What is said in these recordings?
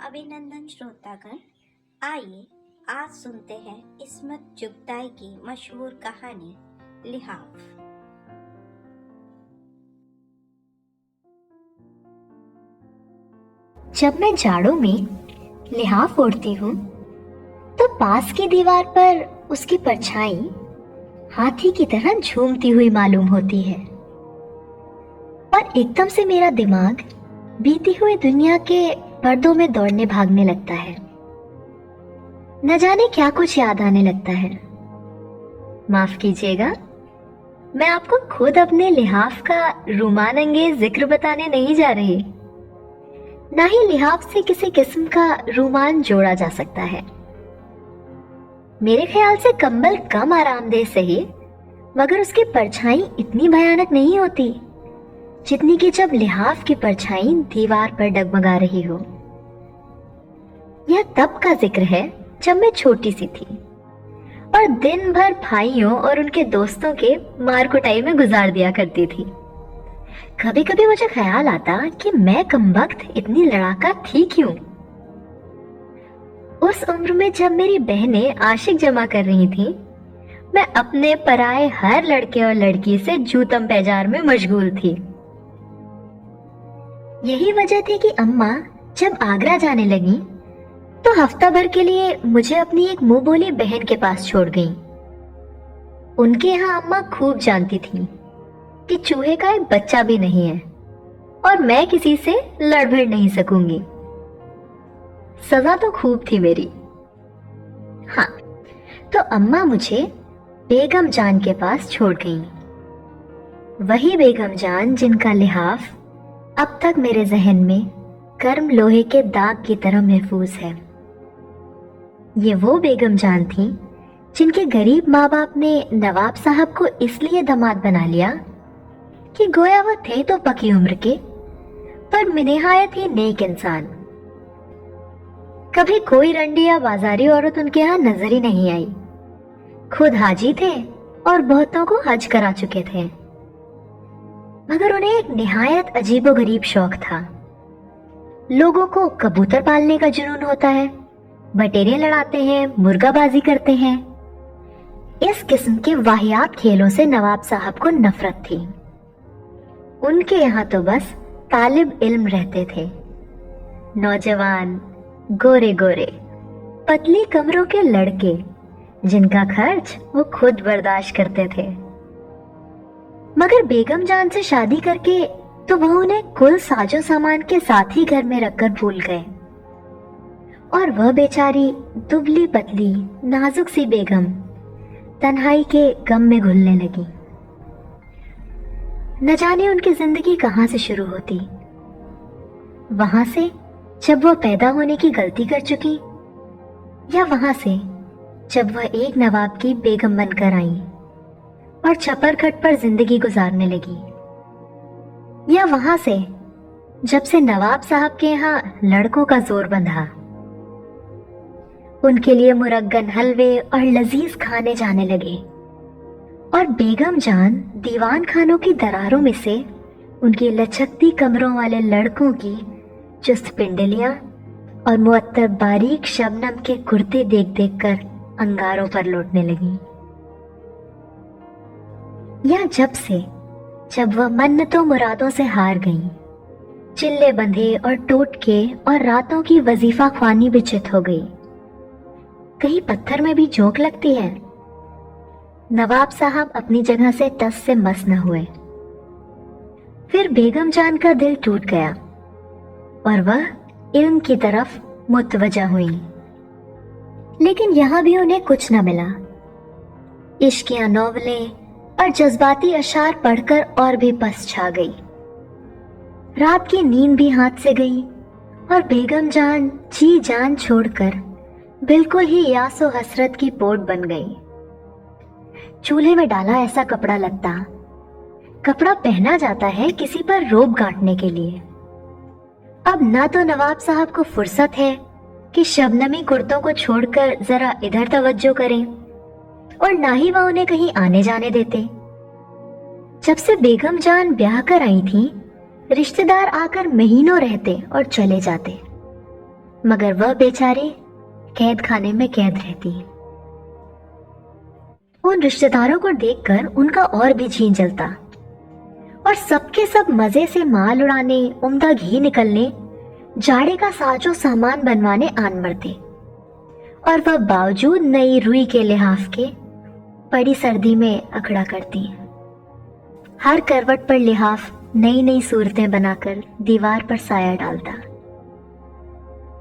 अभिनंदन श्रोतागण, आइए आज सुनते हैं इस्मत चुगताई की मशहूर कहानी लिहाफ। जब मैं जाड़ों में लिहाफ ओढ़ती हूँ तो पास की दीवार पर उसकी परछाई हाथी की तरह झूमती हुई मालूम होती है और एकदम से मेरा दिमाग बीती हुई दुनिया के पर्दों में दौड़ने भागने लगता है। न जाने क्या कुछ याद आने लगता है। माफ कीजिएगा, मैं आपको खुद अपने लिहाफ का रोमांचक जिक्र बताने नहीं जा रही। ना ही लिहाफ से किसी किस्म का रोमांच जोड़ा जा सकता है। मेरे ख्याल से कंबल कम आरामदेह सही, मगर उसकी परछाई इतनी भयानक नहीं होती जितनी कि जब लिहाफ की परछाई दीवार पर डगमगा रही हो। यह तब का जिक्र है जब मैं छोटी सी थी और दिन भर भाइयों और उनके दोस्तों के मार कुटाई में गुजार दिया करती थी। कभी कभी मुझे ख्याल आता कि मैं कमबख्त इतनी लड़ाका थी क्यों। उस उम्र में जब मेरी बहनें आशिक जमा कर रही थीं, मैं अपने पराए हर लड़के और लड़की से जूतम पैजार में मशगूल थी। यही वजह थी कि अम्मा जब आगरा जाने लगी तो हफ्ता भर के लिए मुझे अपनी एक मुंह बोली बहन के पास छोड़ गईं। उनके यहाँ अम्मा खूब जानती थी कि चूहे का एक बच्चा भी नहीं है और मैं किसी से लड़ भिड़ नहीं सकूंगी। सजा तो खूब थी मेरी। हाँ, तो अम्मा मुझे बेगम जान के पास छोड़ गईं। वही बेगम जान जिनका लिहाफ अब तक मेरे जहन में गर्म लोहे के दाग की तरह महफूज है। ये वो बेगम जान थी जिनके गरीब माँ बाप ने नवाब साहब को इसलिए दामाद बना लिया कि गोया वो थे तो पकी उम्र के, पर निहायत ही नेक इंसान। कभी कोई रंडी या बाजारी औरत उनके यहाँ नजर ही नहीं आई। खुद हाजी थे और बहुतों को हज करा चुके थे, मगर उन्हें एक निहायत अजीबोगरीब शौक था। लोगों को कबूतर पालने का जुनून होता है, बटेरें लड़ाते हैं, मुर्गाबाजी करते हैं। इस किस्म के वाहियात खेलों से नवाब साहब को नफरत थी। उनके यहाँ तो बस तालिब इल्म रहते थे, नौजवान गोरे गोरे पतली कमरों के लड़के जिनका खर्च वो खुद बर्दाश्त करते थे। मगर बेगम जान से शादी करके तो वह उन्हें कुल साजो सामान के साथ ही घर में रखकर भूल गए और वह बेचारी दुबली पतली नाजुक सी बेगम तन्हाई के गम में घुलने लगी। न जाने उनकी जिंदगी कहाँ से शुरू होती। वहां से जब वह पैदा होने की गलती कर चुकी, या वहां से जब वह एक नवाब की बेगम बनकर आई और छपर खट पर जिंदगी गुजारने लगी, या वहां से जब से नवाब साहब के यहाँ लड़कों का जोर बंधा, उनके लिए मुरग्गन हलवे और लजीज खाने जाने लगे और बेगम जान दीवान खानों की दरारों में से उनकी लचकती कमरों वाले लड़कों की चुस्त पिंडलियां और मुअत्तर बारीक शबनम के कुर्ते देख देख कर अंगारों पर लौटने लगी। या जब वह मन्नतों मुरादों से हार गईं, चिल्ले बंधे और टोटके और रातों की वजीफा ख्वानी भी चित हो गई। कहीं पत्थर में भी झोंक लगती है। नवाब साहब अपनी जगह से टस से मस न हुए। फिर बेगम जान का दिल टूट गया और वह इल्म की तरफ मुतवजा हुई। लेकिन यहां भी उन्हें कुछ न मिला। इश्किया नॉवलें और जज्बाती अशार पढ़कर और भी पस छा गई। रात की नींद भी हाथ से गई और बेगम जान जी जान छोड़कर बिल्कुल ही यासो हसरत की पोट बन गई। चूल्हे में डाला ऐसा कपड़ा लगता, कपड़ा पहना जाता है किसी पर रोब गांठने के लिए। अब ना तो नवाब साहब को फुर्सत है कि शबनमी कुर्तों को छोड़कर जरा इधर तवज्जो करें, और ना ही वह उन्हें कहीं आने जाने देते। जब से बेगम जान ब्याह कर आई थी, रिश्तेदार आकर महीनों रहते और चले जाते। मगर वह बेचारी कैद खाने में कैद रहती। उन रिश्तेदारों को देखकर उनका और भी जी जलता और सबके सब मजे से माल उड़ाने, उम्दा घी निकलने, जाड़े का साजो सामान बनवाने आन बढ़ते। और वह बावजूद नई रुई के लिहाफ के बड़ी सर्दी में अखड़ा करती। हर करवट पर लिहाफ नई नई सूरतें बनाकर दीवार पर साया डालता,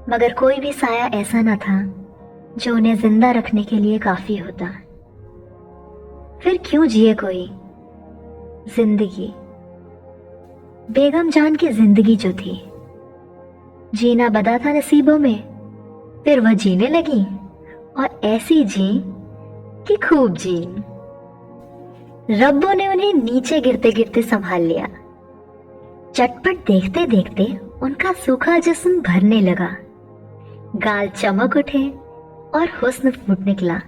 मगर कोई भी साया ऐसा न था जो उन्हें जिंदा रखने के लिए काफी होता। फिर क्यों जिए कोई जिंदगी? बेगम जान की जिंदगी जो थी, जीना बदा था नसीबों में, फिर वह जीने लगी और ऐसी जी कि खूब जी। रब्बों ने उन्हें नीचे गिरते गिरते संभाल लिया। चटपट देखते देखते उनका सूखा जिस्म भरने लगा, गाल चमक उठे और हुस्न फूट निकला।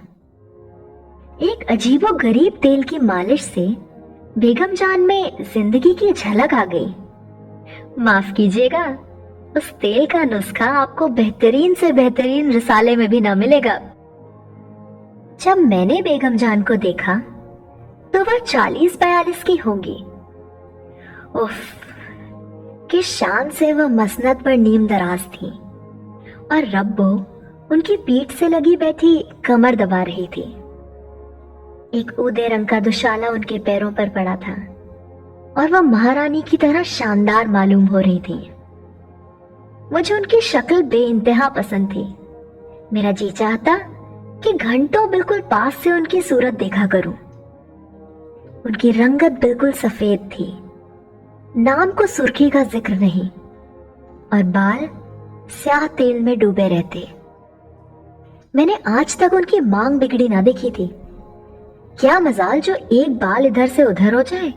एक अजीबो गरीब तेल की मालिश से बेगम जान में जिंदगी की झलक आ गई। माफ कीजिएगा, उस तेल का नुस्खा आपको बेहतरीन से बेहतरीन रिसाले में भी ना मिलेगा। जब मैंने बेगम जान को देखा तो वह 40-42 की होंगी। उफ, किस शान से वह मसनद पर नीम दराज थी और रब्बो उनकी पीठ से लगी बैठी कमर दबा रही थी। एक ऊदे रंग का दुशाला उनके पैरों पर पड़ा था और वह महारानी की तरह शानदार मालूम हो रही थी। मुझे उनकी शक्ल बेइंतहा पसंद थी। मेरा जी चाहता कि घंटों बिल्कुल पास से उनकी सूरत देखा करूं। उनकी रंगत बिल्कुल सफेद थी, नाम को सुर्खी का जिक्र नहीं, और बाल स्याह तेल में डूबे रहते। मैंने आज तक उनकी मांग बिगड़ी ना देखी थी। क्या मजाल जो एक बाल इधर से उधर हो जाए।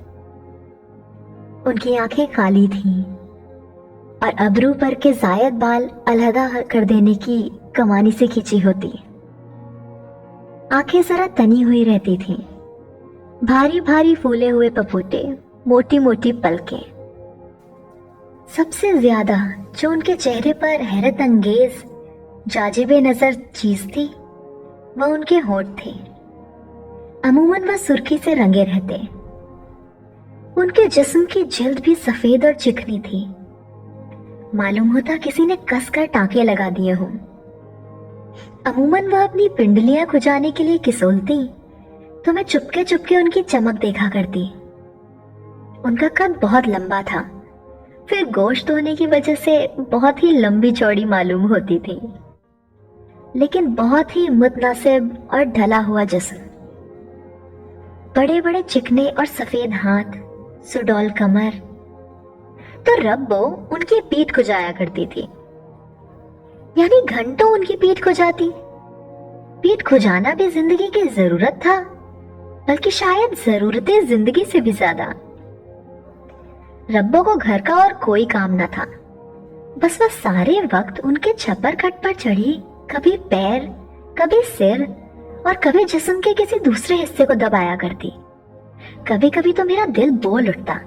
उनकी आंखें काली थीं और अबरू पर के जायद बाल अलहदा कर देने की कमानी से खींची होती। आंखें जरा तनी हुई रहती थीं, भारी भारी फूले हुए पपोते, मोटी मोटी पलकें। सबसे ज्यादा जो उनके चेहरे पर हैरत अंगेज जाजिबे नजर चीज थी वह उनके होंठ थे। अमूमन वह सुर्खी से रंगे रहते। उनके जिस्म की जिल्द भी सफेद और चिकनी थी। मालूम होता किसी ने कसकर टांके लगा दिए हों। अमूमन वह अपनी पिंडलियां खुजाने के लिए किसोलती तो मैं चुपके चुपके उनकी चमक देखा करती। उनका कद बहुत लंबा था, फिर गोश्त होने की वजह से बहुत ही लंबी चौड़ी मालूम होती थी, लेकिन बहुत ही मुतनासिब और ढला हुआ जिस्म। बड़े बड़े चिकने और सफेद हाथ, सुडौल कमर। तो रब्बो उनकी पीठ खुजाया करती थी, यानी घंटों उनकी पीठ खुजाती। पीठ खुजाना भी जिंदगी की जरूरत था, बल्कि शायद जरूरतें जिंदगी से भी ज्यादा। रब्बो को घर का और कोई काम न था, बस वह सारे वक्त उनके छपर कट पर चढ़ी कभी पैर, कभी सिर और कभी जिस्म के किसी दूसरे हिस्से को दबाया करती। कभी कभी तो मेरा दिल बोल उठता,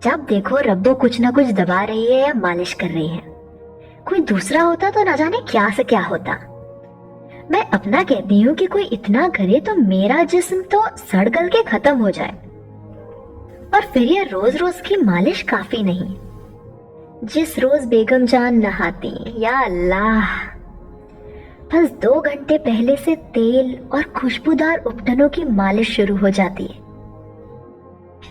जब देखो रब्बो कुछ न कुछ दबा रही है या मालिश कर रही है। कोई दूसरा होता तो न जाने क्या से क्या होता। मैं अपना कहती हूँ कि कोई इतना करे तो मेरा जिस्म तो सड़ गल के खत्म हो जाए। और फिर यह रोज रोज की मालिश काफी नहीं। जिस रोज बेगम जान नहाती, या अल्लाह, बस 2 घंटे पहले से तेल और खुशबूदार उपटनों की मालिश शुरू हो जाती है,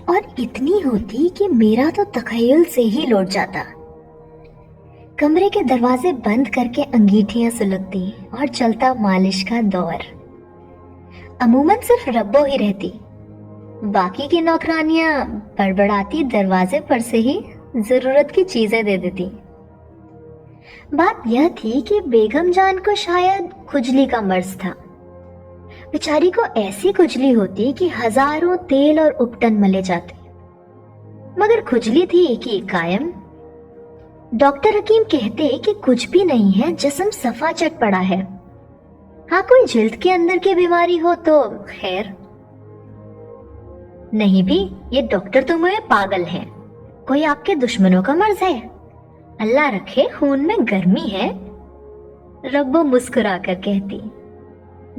और इतनी होती कि मेरा तो तखय्युल से ही लौट जाता। कमरे के दरवाजे बंद करके अंगीठियां सुलगती और चलता मालिश का दौर। अमूमन सिर्फ रब्बो ही रहती, बाकी की नौकरानियां बड़बड़ाती दरवाजे पर से ही जरूरत की चीजें दे देती। बात यह थी कि बेगम जान को शायद खुजली का मर्ज था। बेचारी को ऐसी खुजली होती कि हजारों तेल और उपटन मले जाते, मगर खुजली थी कि कायम। डॉक्टर हकीम कहते कि कुछ भी नहीं है, जिस्म सफा चट पड़ा है। हाँ, कोई जिल्द के अंदर की बीमारी हो तो खैर, नहीं भी ये डॉक्टर तो मुझे पागल हैं। कोई आपके दुश्मनों का मर्ज है, अल्लाह रखे खून में गर्मी है, रब्बो मुस्कुरा कर कहती,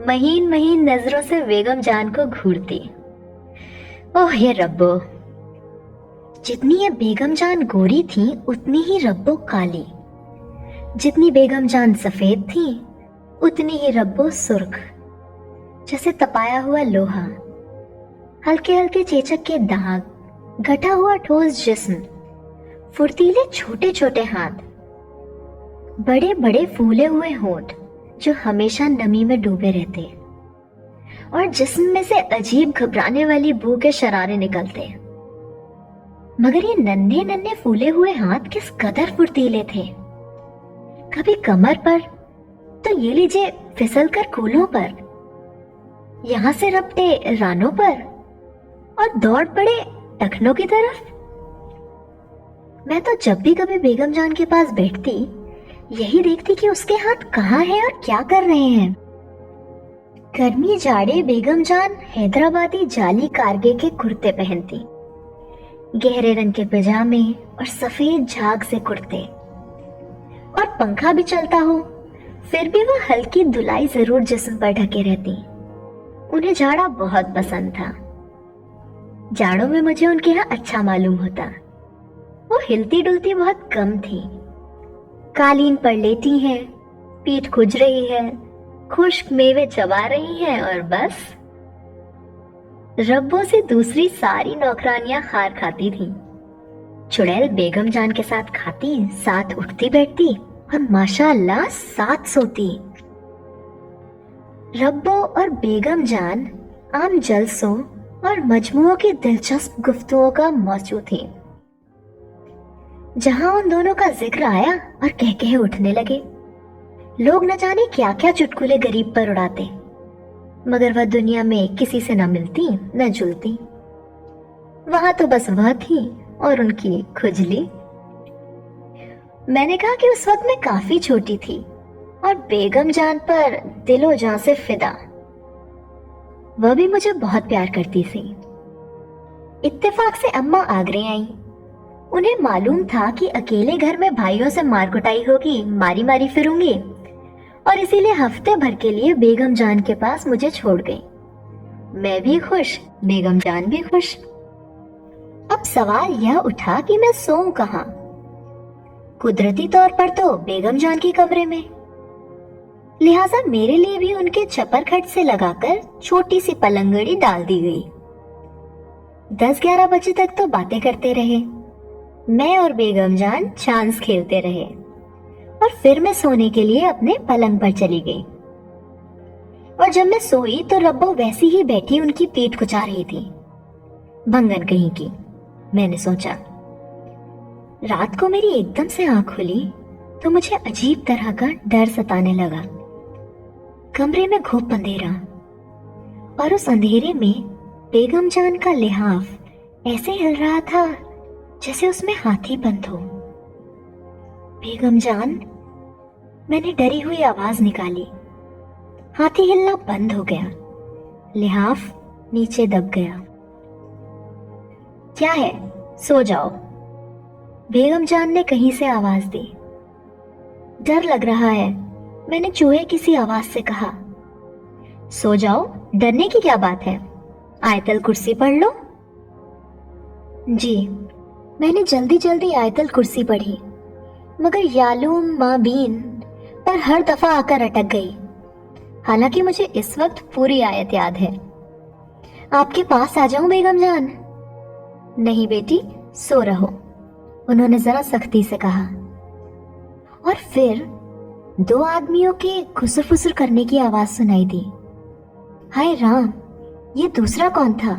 महीन महीन नजरों से बेगम जान को घूरती। ओह ये रब्बो, जितनी ये बेगम जान गोरी थी उतनी ही रब्बो काली, जितनी बेगम जान सफेद थी उतनी ही रब्बो सुर्ख, जैसे तपाया हुआ लोहा, हल्के हल्के चेचक के दाग, घटा हुआ ठोस जिस्म, फुर्तीले छोटे छोटे हाथ, बड़े बड़े फूले हुए होंठ जो हमेशा नमी में डूबे रहते, और जिस्म में से अजीब घबराने वाली बू के शरारे निकलते। मगर ये नन्हे नन्हे फूले हुए हाथ किस कदर फुर्तीले थे। कभी कमर पर तो ये लीजिए फिसल कर कूलों पर, यहां से रपटे रानों पर और दौड़ पड़े टखनों की तरफ। मैं तो जब भी कभी बेगम जान के पास बैठती यही देखती कि उसके हाथ कहाँ हैं और क्या कर रहे हैं। गर्मी जाड़े बेगम जान हैदराबादी जाली कारगे के कुर्ते पहनती, गहरे रंग के पजामे और सफेद झाग से कुर्ते, और पंखा भी चलता हो फिर भी वह हल्की धुलाई जरूर जिस्म पर ढके रहती। उन्हें जाड़ा बहुत पसंद था। जाड़ों में मुझे उनके यहाँ अच्छा मालूम होता। वो हिलती डुलती बहुत कम थी, कालीन पर लेटी हैं, पीठ खुज रही है, खुश्क मेवे चबा रही हैं और बस। रब्बों से दूसरी सारी नौकरानियां खार खाती थीं। चुड़ैल बेगम जान के साथ खाती, साथ उठती बैठती और माशाअल्लाह साथ सोती। रब्बो और बेगम जान आम जलसों और मजमुओं की दिलचस्प गुफ्तगूओं का मौजू थी। जहां उन दोनों का जिक्र आया और कह कहे उठने लगे, लोग न जाने क्या क्या चुटकुले गरीब पर उड़ाते, मगर वह दुनिया में किसी से न मिलती न जुलती। वहां तो बस वह थी और उनकी खुजली। मैंने कहा कि उस वक्त मैं काफी छोटी थी और बेगम जान पर दिलो जान से फिदा। वह भी मुझे बहुत प्यार करती थी। इत्तेफाक से अम्मा आगरे आई। उन्हें मालूम था कि अकेले घर में भाइयों से मार कुटाई होगी, मारी मारी फिरूंगी, और इसीलिए हफ्ते भर के लिए बेगम जान के पास मुझे छोड़ गई। मैं भी खुश, बेगम जान भी खुश। अब सवाल यह उठा कि मैं सोऊं कहाँ। कुदरती तौर पर तो बेगम जान के कमरे में, लिहाजा मेरे लिए भी उनके छपर खट से लगाकर छोटी सी पलंगड़ी डाल दी गई। 10-11 बजे तक तो बातें करते रहे। मैं और बेगम जान चांस खेलते रहे और फिर मैं सोने के लिए अपने पलंग पर चली गई। और जब मैं सोई तो रब्बो वैसी ही बैठी उनकी पीठ कुचा रही थी। भंगन कहीं की, मैंने सोचा। रात को मेरी एकदम से आंख खुली तो मुझे अजीब तरह का डर सताने लगा। कमरे में घुप अंधेरा, और उस अंधेरे में बेगम जान का लिहाफ ऐसे हिल रहा था जैसे उसमें हाथी बंद हो। बेगम जान, मैंने डरी हुई आवाज निकाली। हाथी हिलना बंद हो गया, लिहाफ नीचे दब गया। क्या है, सो जाओ, बेगम जान ने कहीं से आवाज दी। डर लग रहा है, मैंने चूहे की सी आवाज से कहा। सो जाओ, डरने की क्या बात है, आयतल कुर्सी पढ़ लो। जी, मैंने जल्दी जल्दी आयतल कुर्सी पढ़ी, मगर यालूम माबीन पर हर दफा आकर अटक गई। हालांकि मुझे इस वक्त पूरी आयत याद है। आपके पास आ जाऊं बेगम जान? नहीं बेटी, सो रहो, उन्होंने जरा सख्ती से कहा। और फिर 2 आदमियों के खुसर फुसर करने की आवाज सुनाई दी। हाय राम, ये दूसरा कौन था?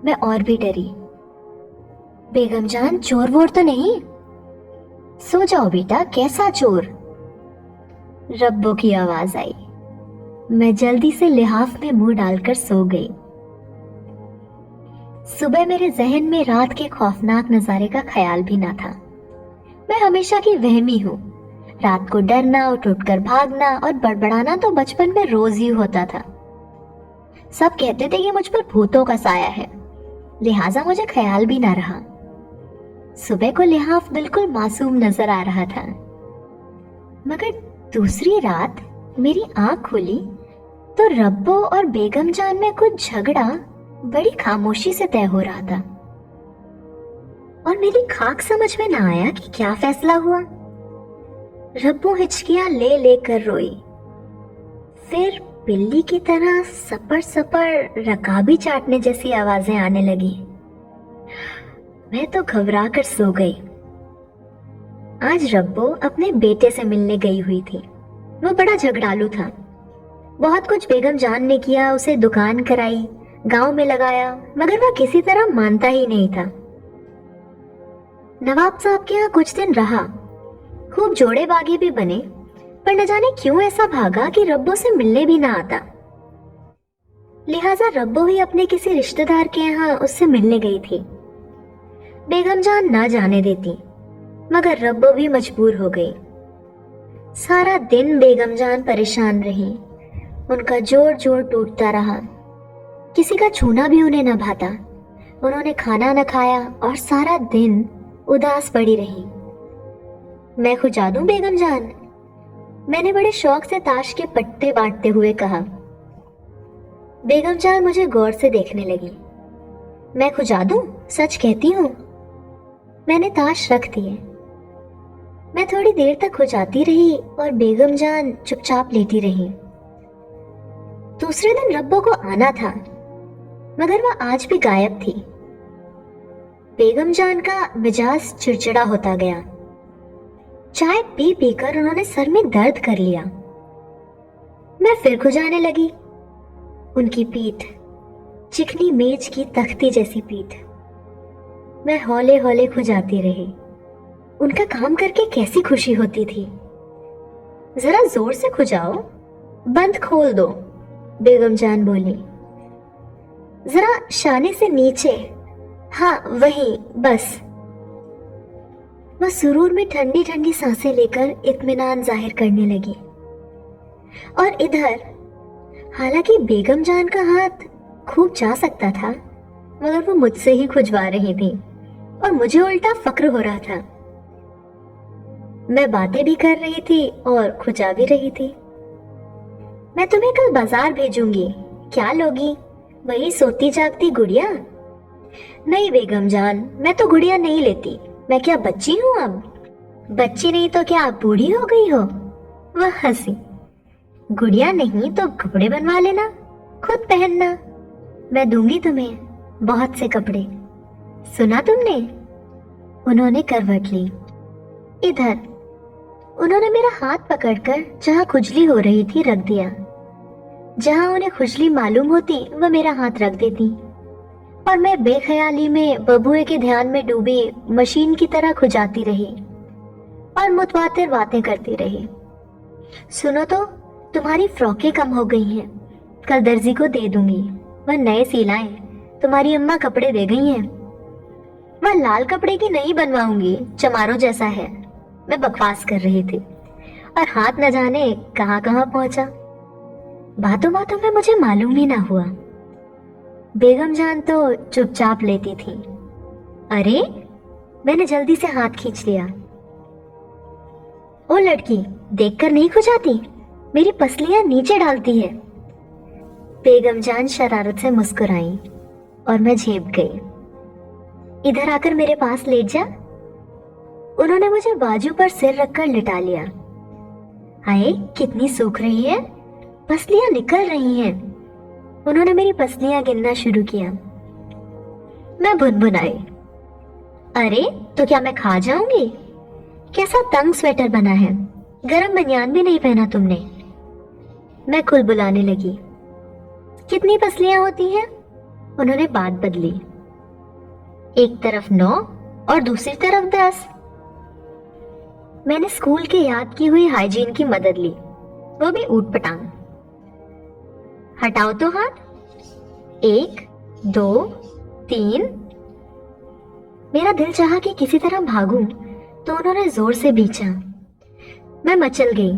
मैं और भी डरी। बेगम जान, चोर वोर तो नहीं? सो जाओ बेटा, कैसा चोर? रब्बो की आवाज आई। मैं जल्दी से लिहाफ में मुंह डालकर सो गई। सुबह मेरे जहन में रात के खौफनाक नजारे का ख्याल भी ना था। मैं हमेशा की वहमी हूँ। रात को डरना, उठ-उठ कर भागना और बड़बड़ाना तो बचपन में रोज ही होता था। सब कहते थे कि मुझ पर भूतों का साया है, लिहाजा मुझे ख्याल भी ना रहा। सुबह को लिहाफ बिल्कुल मासूम नजर आ रहा था, मगर दूसरी रात मेरी आंख खुली तो रब्बो और बेगम जान में कुछ झगड़ा बड़ी खामोशी से तय हो रहा था, और मेरी खाक समझ में ना आया कि क्या फैसला हुआ। रब्बो हिचकियां ले लेकर रोई, फिर बिल्ली की तरह सपर सपर रकाबी चाटने जैसी आवाजें आने लगी। मैं तो घबरा कर सो गई। आज रब्बो अपने बेटे से मिलने गई हुई थी। वो बड़ा झगड़ालू था। बहुत कुछ बेगम जान ने किया, उसे दुकान कराई, गांव में लगाया, मगर वह किसी तरह मानता ही नहीं था। नवाब साहब के यहाँ कुछ दिन रहा, खूब जोड़े बागे भी बने, पर न जाने क्यों ऐसा भागा कि रब्बो से मिलने भी ना आता। लिहाजा रब्बो ही अपने किसी रिश्तेदार के यहाँ उससे मिलने गई थी। बेगम जान ना जाने देती, मगर रब्बो भी मजबूर हो गई। सारा दिन बेगम जान परेशान रही, उनका जोर जोर टूटता रहा। किसी का छूना भी उन्हें न भाता। उन्होंने खाना न खाया और सारा दिन उदास पड़ी रही। मैं खुजा दूं बेगम जान? मैंने बड़े शौक से ताश के पत्ते बांटते हुए कहा। बेगम जान मुझे गौर से देखने लगी। मैं खुजा दूं? सच कहती हूँ। मैंने ताश रख दिए। मैं थोड़ी देर तक खुजाती रही और बेगम जान चुपचाप लेटी रही। दूसरे दिन रब्बो को आना था, मगर वह आज भी गायब थी। बेगम जान का मिजाज चिड़चिड़ा होता गया। चाय पी पीकर उन्होंने सर में दर्द कर लिया। मैं फिर खुजाने लगी। उनकी पीठ चिकनी मेज की तख्ती जैसी पीठ। मैं हौले हौले खुजाती रही। उनका काम करके कैसी खुशी होती थी। जरा जोर से खुजाओ, बंद खोल दो, बेगम जान बोली। जरा शाने से नीचे, हाँ वही, बस। वह सुरूर में ठंडी ठंडी सांसें लेकर इत्मीनान जाहिर करने लगी। और इधर, हालांकि बेगम जान का हाथ खूब जा सकता था, मगर वो मुझसे ही खुजवा रही थी और मुझे उल्टा फक्र हो रहा था। मैं बातें भी कर रही थी और खुजा भी रही थी। मैं तुम्हें कल बाजार भेजूंगी, क्या लोगी? वही सोती जागती गुड़िया? नहीं बेगम जान, मैं तो गुड़िया नहीं लेती। मैं क्या बच्ची हूँ अब? बच्ची नहीं तो क्या बूढ़ी हो गई हो? वह हंसी। गुड़िया नहीं तो कपड़े बनवा लेना, खुद पहनना। मैं दूंगी तुम्हें बहुत से कपड़े। सुना तुमने? उन्होंने करवट ली। इधर उन्होंने मेरा हाथ पकड़कर जहां खुजली हो रही थी रख दिया। जहां उन्हें खुजली मालूम होती वह मेरा हाथ रख देती, और मैं बेख्याली में बबुए के ध्यान में डूबी मशीन की तरह खुजाती रही और मुतवातिर बातें करती रही। सुनो तो, तुम्हारी फ्रॉकें कम हो गई हैं, कल दर्जी को दे दूंगी, वह नए सिलाएं। तुम्हारी अम्मा कपड़े दे गई हैं। वह लाल कपड़े की नहीं बनवाऊंगी, चमारों जैसा है। मैं बकवास कर रही थी और हाथ न जाने कहां कहां पहुंचा। बातों बातों में मुझे मालूम ही ना हुआ। बेगम जान तो चुपचाप लेती थी। अरे, मैंने जल्दी से हाथ खींच लिया। ओ लड़की, देखकर नहीं खुजाती, मेरी पसलियां नीचे डालती है। बेगम जान शरारत से मुस्कुराई और मैं झेप गई। इधर आकर मेरे पास लेट जा। उन्होंने मुझे बाजू पर सिर रखकर लिटा लिया। हाय, कितनी सूख रही है, पसलियां निकल रही हैं। उन्होंने मेरी पसलियां गिनना शुरू किया। मैं भुनभुनाई। अरे, तो क्या मैं खा जाऊंगी? कैसा तंग स्वेटर बना है, गरम बनियान भी नहीं पहना तुमने। मैं कुलबुलाने लगी। कितनी पसलियां होती हैं? उन्होंने बात बदली। एक तरफ 9 और दूसरी तरफ 10। मैंने स्कूल के याद की हुई हाइजीन की मदद ली, वो भी ऊट पटांग। हटाओ तो हाथ। 1, 2, 3। मेरा दिल चाहा कि किसी तरह भागूं, तो उन्होंने जोर से खींचा। मैं मचल गई।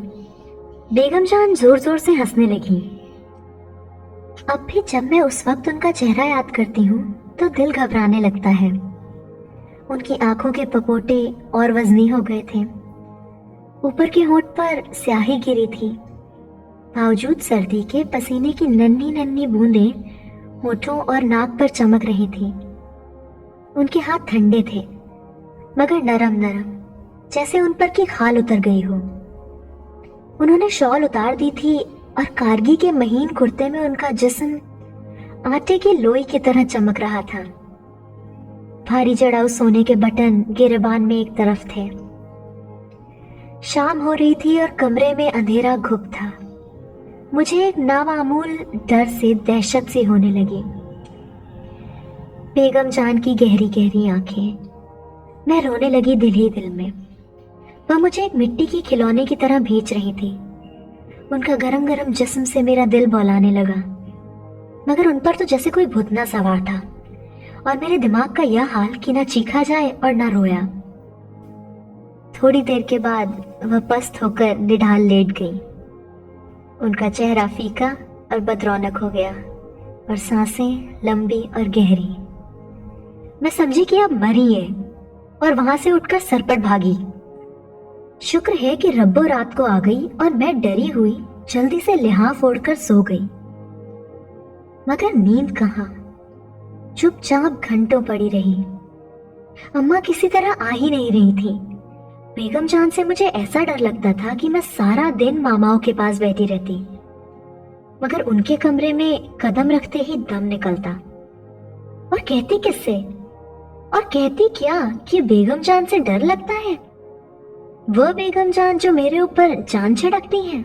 बेगम जान जोर जोर से हंसने लगी। अब भी जब मैं उस वक्त उनका चेहरा याद करती हूँ तो दिल घबराने लगता है। उनकी आंखों के पपोटे और वजनी हो गए थे। ऊपर के होंठ पर स्याही गिरी थी। बावजूद सर्दी के पसीने की नन्ही नन्ही बूंदें होठों और नाक पर चमक रही थी। उनके हाथ ठंडे थे मगर नरम नरम, जैसे उन पर की खाल उतर गई हो। उन्होंने शॉल उतार दी थी और कारगी के महीन कुर्ते में उनका जिस्म आटे की लोई की तरह चमक रहा था। भारी जड़ाऊ सोने के बटन गिरेबान में एक तरफ थे। शाम हो रही थी और कमरे में अंधेरा घुप था। मुझे एक नामामूल डर से दहशत सी होने लगी। बेगम जान की गहरी गहरी आंखें, मैं रोने लगी दिल ही दिल में। वह मुझे एक मिट्टी की खिलौने की तरह भींच रही थी। उनका गरम गरम जिस्म से मेरा दिल बौलाने लगा, मगर उन पर तो जैसे कोई भूत ना सवार था और मेरे दिमाग का यह हाल कि ना चीखा जाए और ना रोया। थोड़ी देर के बाद वह पस्त होकर निढाल लेट गई। उनका चेहरा फीका और बदरौनक हो गया और सांसें लंबी और गहरी। मैं समझी कि अब मरी है और वहां से उठकर सरपट भागी। शुक्र है कि रब्बो रात को आ गई और मैं डरी हुई जल्दी से लिहाफ ओढ़कर सो गई। मगर नींद कहाँ, चुपचाप घंटों पड़ी रही। अम्मा किसी तरह आ ही नहीं रही थी। बेगम जान से मुझे ऐसा डर लगता था कि मैं सारा दिन मामाओं के पास बैठी रहती, मगर उनके कमरे में कदम रखते ही दम निकलता। और कहती किससे और कहती क्या कि बेगम जान से डर लगता है, वह बेगम जान जो मेरे ऊपर जान छिड़कती है।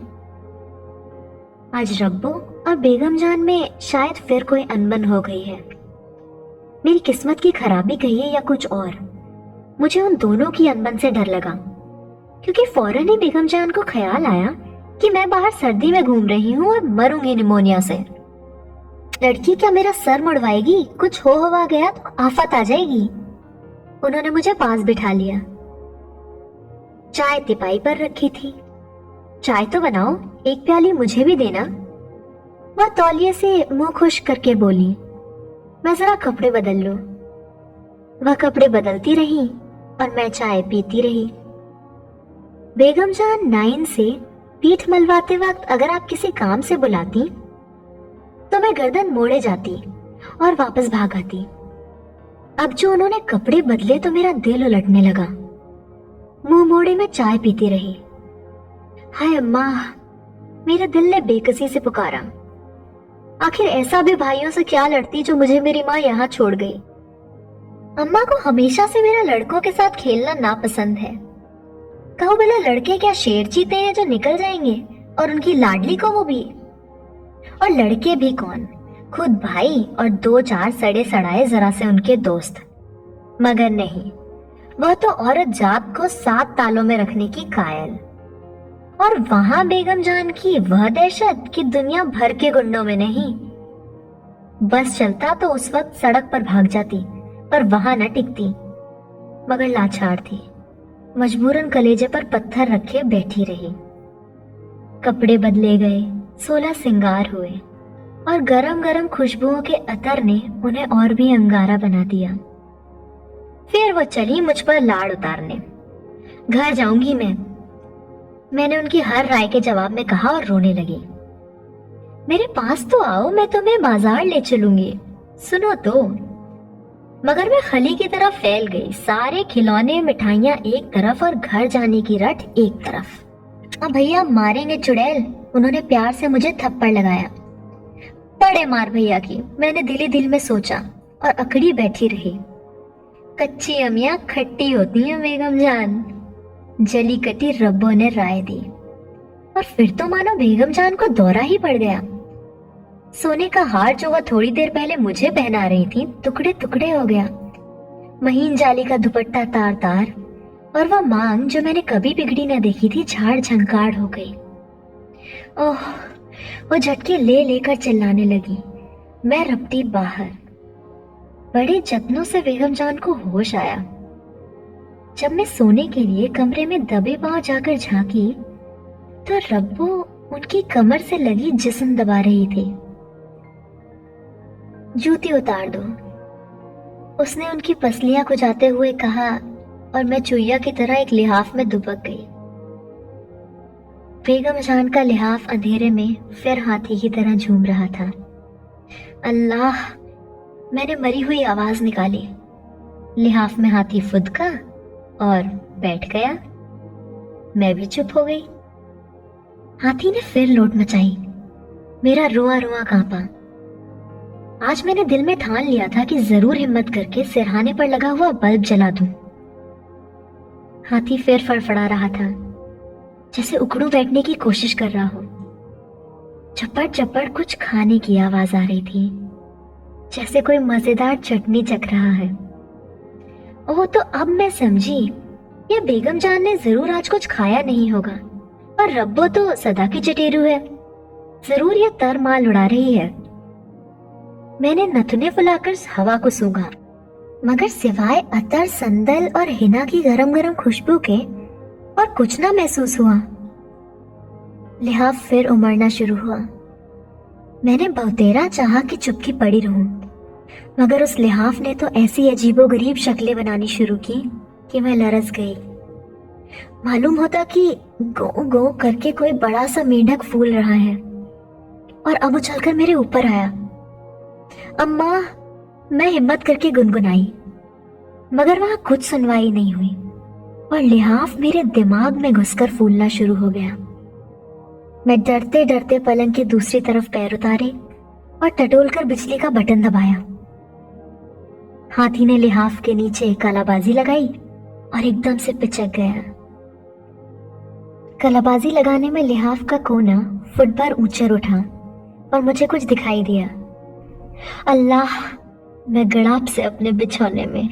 आज रब्बो और बेगम जान में शायद फिर कोई अनबन हो गई है। मेरी किस्मत की खराबी कहिए या कुछ और, मुझे उन दोनों की अनबन से डर लगा, क्योंकि फौरन ही बेगम जान को ख्याल आया कि मैं बाहर सर्दी में घूम रही हूँ और मरूंगी निमोनिया से। लड़की क्या मेरा सर मुड़वाएगी, कुछ हो हवा गया तो आफत आ जाएगी। उन्होंने मुझे पास बिठा लिया। चाय तिपाई पर रखी थी। चाय तो बनाओ, एक प्याली मुझे भी देना। वह तौलिए से मुंह खुश करके बोली, मैं जरा कपड़े बदल लूं। वह कपड़े बदलती रही और मैं चाय पीती रही। बेगम जान नाइन से पीठ मलवाते वक्त अगर आप किसी काम से बुलाती तो मैं गर्दन मोड़े जाती और वापस भाग आती। अब जो उन्होंने कपड़े बदले तो मेरा दिल उलटने लगा। मुंह मोड़े में चाय पीती रही। हाय अम्मा, मेरे दिल ने बेकसी से पुकारा। आखिर ऐसा भी भाइयों से क्या लड़ती जो मुझे मेरी माँ यहाँ छोड़ गई। अम्मा को हमेशा से मेरा लड़कों के साथ खेलना नापसंद है। कहो भला लड़के क्या शेर चीते हैं जो निकल जाएंगे, और उनकी लाडली को वो भी। और लड़के भी कौन, खुद भाई और दो चार सड़े सड़ाए जरा से उनके दोस्त। मगर नहीं, वह तो औरत जात को 7 तालों में रखने की कायल। और वहां बेगम जान की वह दहशत कि दुनिया भर के गुंडों में नहीं। बस चलता तो उस वक्त सड़क पर भाग जाती, पर वहां न टिकती। मगर लाचार थी, मजबूरन कलेजे पर पत्थर रखे बैठी रही। कपड़े बदले गए, 16 सिंगार हुए और गरम गरम खुशबुओं के अतर ने उन्हें और भी अंगारा बना दिया। फिर वो चली मुझ पर लाड़ उतारने। घर जाऊंगी मैंने उनकी हर राय के जवाब में कहा और रोने लगी। मेरे पास तो आओ, मैं तुम्हें बाजार ले चलूंगी, सुनो तो। मगर मैं खली की तरफ फैल गई। सारे खिलौने मिठाइयां एक तरफ और घर जाने की रट एक तरफ। अब भैया मारेंगे चुड़ैल, उन्होंने प्यार से मुझे थप्पड़ लगाया। बड़े मार भैया की, मैंने दिल ही दिल में सोचा और अकड़ी बैठी रही। कच्ची अमियां खट्टी होती हैं बेगम जान, जली कटी रब्बो ने राय दी। और फिर तो मानो बेगम जान को दौरा ही पड़ गया। सोने का हार जो वह थोड़ी देर पहले मुझे पहना रही थी टुकड़े टुकड़े हो गया। महीन जाली का दुपट्टा तार तार, और वह मांग जो मैंने कभी बिगड़ी न देखी थी झाड़ झंकाड़ हो गई। ओह, वो झटके ले लेकर चिल्लाने लगी। मैं रपटी बाहर। बड़े जत्नों से बेगम जान को होश आया। जब मैं सोने के लिए कमरे में दबे पांव जाकर झांकी तो रब्बो उनकी कमर से लगी जिस्म दबा रही थी। जूती उतार दो, उसने उनकी पसलियां खुजाते हुए कहा, और मैं चुईया की तरह एक लिहाफ में दुबक गई। बेगम जान का लिहाफ अंधेरे में फिर हाथी की तरह झूम रहा था। अल्लाह, मैंने मरी हुई आवाज निकाली। लिहाफ में हाथी फुदका और बैठ गया। मैं भी चुप हो गई। हाथी ने फिर लौट मचाई। मेरा रुआ रुआ कांपा। आज मैंने दिल में ठान लिया था कि जरूर हिम्मत करके सिरहाने पर लगा हुआ बल्ब जला दूं। हाथी फिर फड़फड़ा रहा था, जैसे उकड़ू बैठने की कोशिश कर रहा हो। चपड़ चपड़ कुछ खाने की आवाज आ रही थी, जैसे कोई मजेदार चटनी चख रहा है। ओह, तो अब मैं समझी, ये बेगम जान ने जरूर आज कुछ खाया नहीं होगा, और रब्बो तो सदा की चटेरू है, जरूर ये तर माल उड़ा रही है। मैंने नथुने फुलाकर हवा को सूंघा, मगर सिवाय अतर, संदल और हिना की गरम गरम खुशबू के और कुछ ना महसूस हुआ। लिहाफ फिर उमड़ना शुरू हुआ। मैंने बहुतेरा चाहा कि चुपकी पड़ी रहूं, मगर उस लिहाफ ने तो ऐसी अजीबोगरीब शक्लें बनानी शुरू की कि मैं लरस गई। मालूम होता कि गो गो करके कोई बड़ा सा मेंढक फूल रहा है, और अब उछलकर मेरे ऊपर आया। अम्मा, मैं हिम्मत करके गुनगुनाई, मगर वहां कुछ सुनवाई नहीं हुई, और लिहाफ मेरे दिमाग में घुसकर फूलना शुरू हो गया। मैं डरते डरते पलंग की दूसरी तरफ पैर उतारे और टटोलकर बिजली का बटन दबाया। हाथी ने लिहाफ के नीचे कलाबाजी लगाई और एकदम से पिचक गया। कलाबाजी लगाने में लिहाफ का कोना फुट भर ऊंचा उठा और मुझे कुछ दिखाई दिया। अल्लाह, मैं गड़ाप से अपने बिछौने में